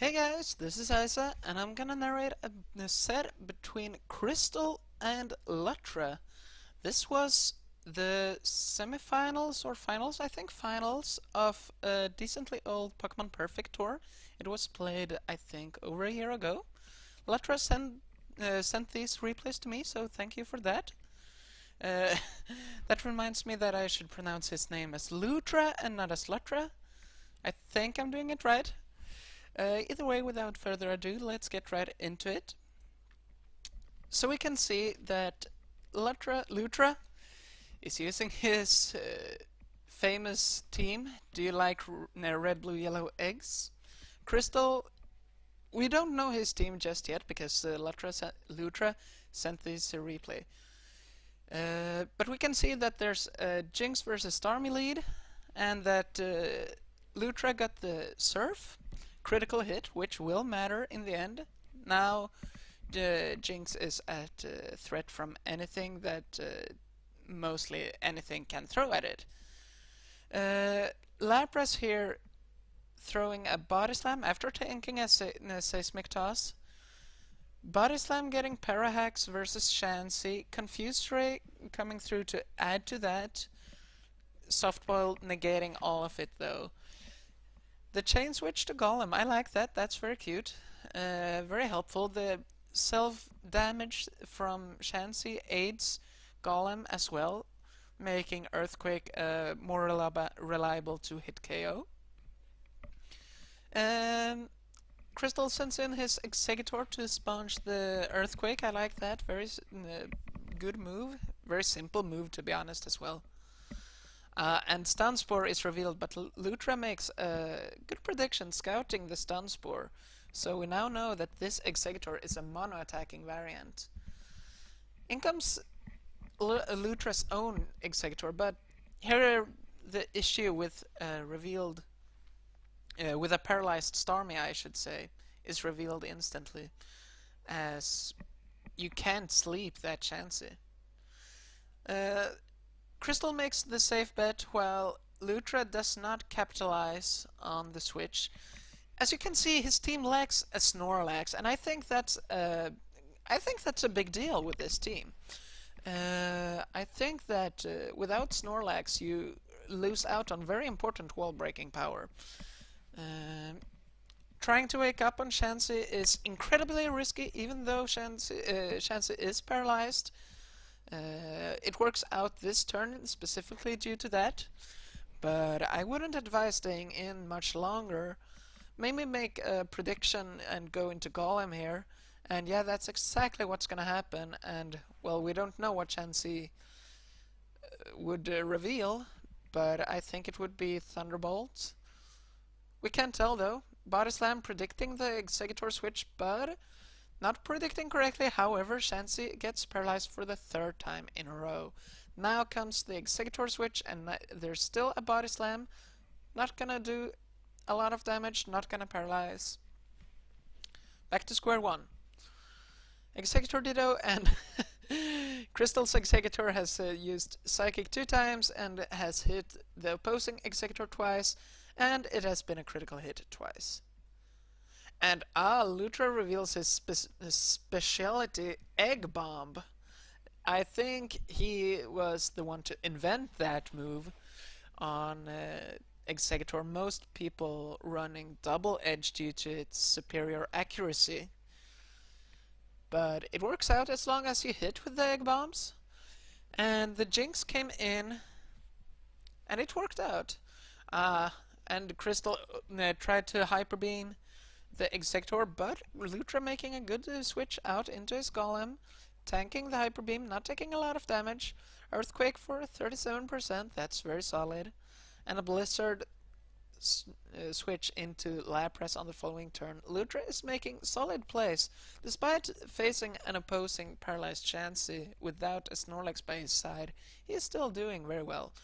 Hey guys, this is Isa, and I'm gonna narrate a set between Crystal and Lutra. This was the semifinals or finals, I think finals, of a decently old Pokémon Perfect tour. It was played, I think, over a year ago. Lutra sent these replays to me, so thank you for that. Uh, that reminds me that I should pronounce his name as Lutra and not as Lutra. I think I'm doing it right. Either way, without further ado, let's get right into it. So we can see that Lutra is using his famous team. Do you like red, blue, yellow eggs? Crystal, we don't know his team just yet because Lutra sent this replay. But we can see that there's a Jinx versus Starmie lead, and that Lutra got the Surf critical hit, which will matter in the end. Now Jinx is at threat from anything that mostly anything can throw at it. Lapras here throwing a Body Slam after tanking a Seismic Toss. Body Slam getting Parahax versus Chansey. Confused Ray coming through to add to that. Softball negating all of it though. The chain switch to Golem, I like that, that's very cute. Very helpful. The self-damage from Chansey aids Golem as well, making Earthquake more reliable to hit KO. Crystal sends in his Exeggutor to sponge the Earthquake, I like that, very good move. Very simple move to be honest as well. And Stun Spore is revealed, but Lutra makes a good prediction scouting the Stun Spore. So we now know that this Exeggutor is a mono-attacking variant. In comes Lutra's own Exeggutor, but here the issue with with a paralyzed Starmie, I should say, is revealed instantly, as you can't sleep that Chansey. Crystal makes the safe bet while Lutra does not capitalize on the switch. As you can see, his team lacks a Snorlax, and I think that's a big deal with this team. I think that without Snorlax, you lose out on very important wall-breaking power. Trying to wake up on Chansey is incredibly risky, even though Chansey is paralyzed. It works out this turn specifically due to that, but I wouldn't advise staying in much longer. Maybe make a prediction and go into Golem here, and yeah, that's exactly what's gonna happen. And well, we don't know what Chansey would reveal, but I think it would be Thunderbolt. We can't tell though. Body Slam predicting the Exeggutor switch, but not predicting correctly. However, Chansey gets paralyzed for the third time in a row. Now comes the Exeggutor switch, and there's still a Body Slam. Not gonna do a lot of damage, not gonna paralyze. Back to square one. Exeggutor Ditto, and Crystal's Exeggutor has used Psychic 2 times and has hit the opposing Exeggutor twice, and it has been a critical hit twice. And Lutra reveals his specialty, Egg Bomb. I think he was the one to invent that move on Exeggutor. Most people running Double Edge due to its superior accuracy. But it works out as long as you hit with the Egg Bombs. And the Jinx came in, and it worked out. And Crystal tried to Hyper Beam the Exeggutor, but Lutra making a good switch out into his Golem, tanking the Hyper Beam, not taking a lot of damage. Earthquake for 37%, that's very solid. And a Blizzard switch into Lapras on the following turn. Lutra is making solid plays, despite facing an opposing paralyzed Chansey without a Snorlax by his side. He is still doing very well.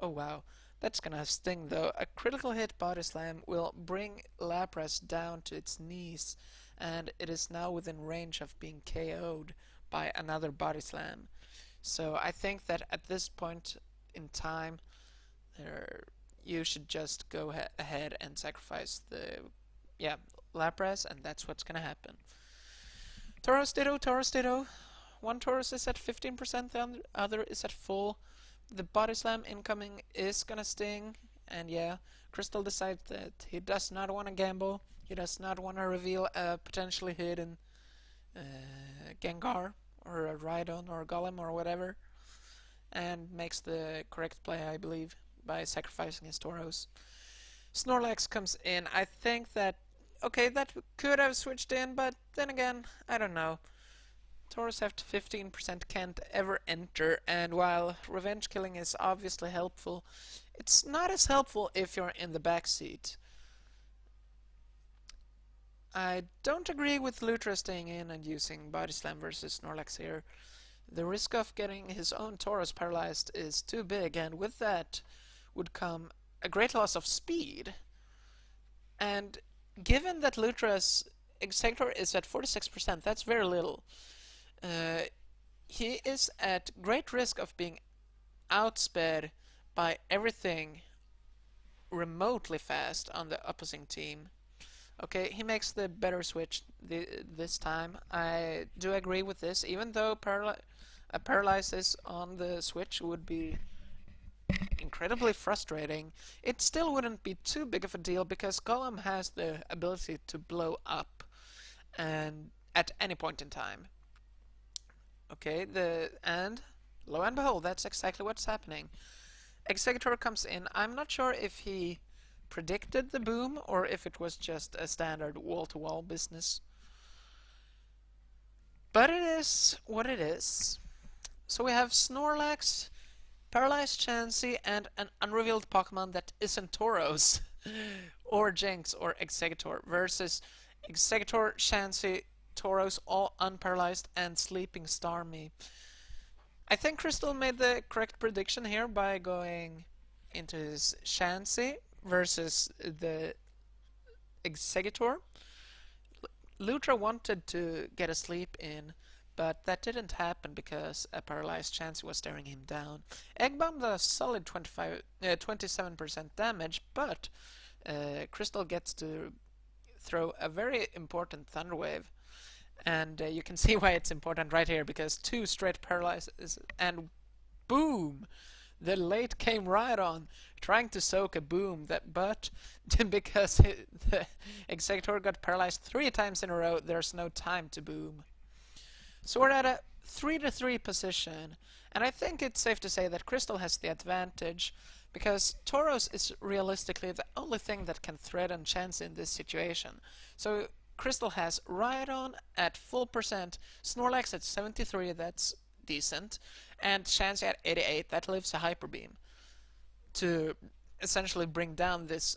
Oh wow. That's gonna sting though. A critical hit Body Slam will bring Lapras down to its knees, and it is now within range of being KO'd by another Body Slam. So I think that at this point in time, you should just go ahead and sacrifice the Lapras, and that's what's gonna happen. Tauros Ditto, Tauros Ditto. One Tauros is at 15%, the other is at full. The Body Slam incoming is gonna sting, and yeah, Crystal decides that he does not want to gamble. He does not want to reveal a potentially hidden Gengar, or a Rhydon, or a Golem, or whatever, and makes the correct play, I believe, by sacrificing his Tauros. Snorlax comes in. I think that, okay, that could have switched in, but then again, I don't know. Tauros have 15% can't ever enter, and while revenge killing is obviously helpful, it's not as helpful if you're in the backseat. I don't agree with Lutra staying in and using Body Slam versus Snorlax here. The risk of getting his own Tauros paralyzed is too big, and with that would come a great loss of speed. And given that Lutra's Executor is at 46%, that's very little. He is at great risk of being outsped by everything remotely fast on the opposing team. Okay, he makes the better switch this time. I do agree with this, even though paralysis on the switch would be incredibly frustrating. It still wouldn't be too big of a deal because Golem has the ability to blow up and at any point in time. Okay, and lo and behold, that's exactly what's happening. Executor comes in. I'm not sure if he predicted the boom or if it was just a standard wall-to-wall business. But it is what it is. So we have Snorlax, Paralyzed Chansey, and an unrevealed Pokemon that isn't Tauros, or Jinx, or Executor, versus Executor, Chansey, Tauros, all unparalyzed, and Sleeping Starmie. I think Crystal made the correct prediction here by going into his Chansey versus the Executor. Lutra wanted to get a sleep in, but that didn't happen because a paralyzed Chansey was staring him down. Egg Bomb does solid 27% damage, but Crystal gets to throw a very important Thunder Wave. And you can see why it's important right here, because 2 straight paralyzes, and boom! The late came right on, trying to soak a boom, but because the Executor got paralyzed 3 times in a row, there's no time to boom. So we're at a 3-3 position, and I think it's safe to say that Crystal has the advantage, because Tauros is realistically the only thing that can threaten Chansey in this situation. So Crystal has Rhydon at full percent, Snorlax at 73, that's decent, and Chansey at 88, that leaves a Hyper Beam to essentially bring down this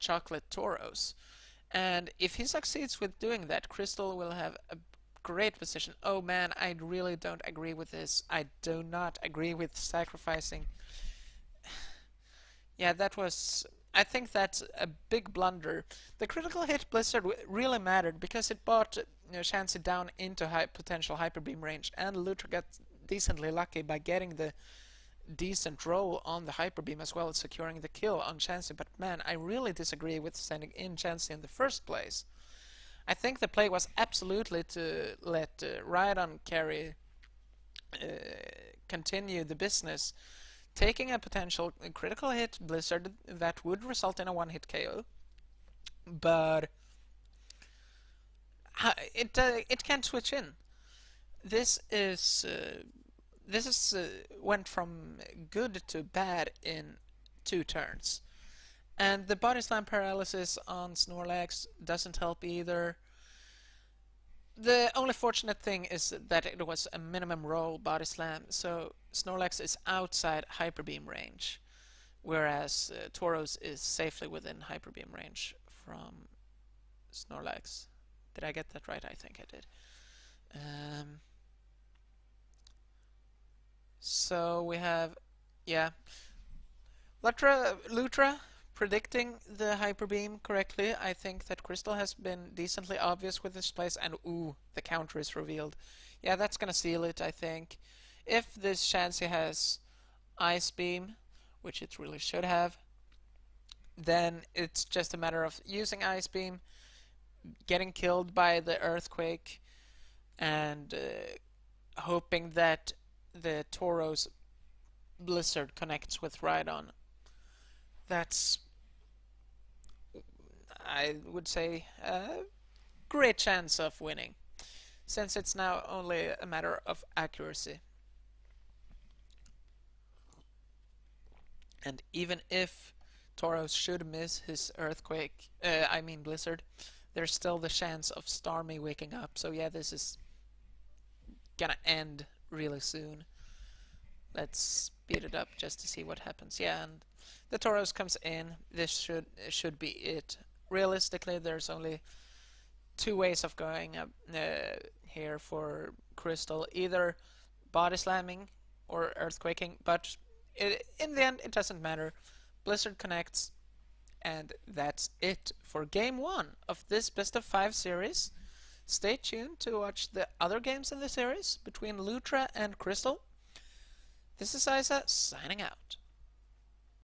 chocolate Tauros. And if he succeeds with doing that, Crystal will have a great position. Oh man, I really don't agree with this. I do not agree with sacrificing. Yeah, that was... I think that's a big blunder. The critical hit Blizzard really mattered because it brought Chansey down into potential Hyper Beam range, and Lutra got decently lucky by getting the decent roll on the Hyper Beam as well as securing the kill on Chansey. But man, I really disagree with sending in Chansey in the first place. I think the play was absolutely to let Rhydon carry continue the business, taking a potential critical hit Blizzard that would result in a one-hit KO, but it can't switch in. This went from good to bad in 2 turns, and the Body Slam paralysis on Snorlax doesn't help either. The only fortunate thing is that it was a minimum roll Body Slam, so Snorlax is outside Hyper Beam range, whereas Tauros is safely within Hyper Beam range from Snorlax. Did I get that right? I think I did. So we have, yeah, Lutra predicting the Hyper Beam correctly. I think that Crystal has been decently obvious with this place, and ooh, the counter is revealed. Yeah, that's gonna seal it, I think. If this Chansey has Ice Beam, which it really should have, then it's just a matter of using Ice Beam, getting killed by the Earthquake, and hoping that the Tauros Blizzard connects with Rhydon. That's, I would say, a great chance of winning, since it's now only a matter of accuracy. And even if Tauros should miss his Earthquake, Blizzard, there's still the chance of Starmie waking up. So yeah, this is gonna end really soon. Let's speed it up just to see what happens. Yeah, and the Tauros comes in. This should be it. Realistically, there's only two ways of going up here for Crystal: either body slamming or earthquaking. But in the end, it doesn't matter. Blizzard connects, and that's it for Game 1 of this Best of 5 series. Stay tuned to watch the other games in the series between Lutra and Crystal. This is Isa signing out.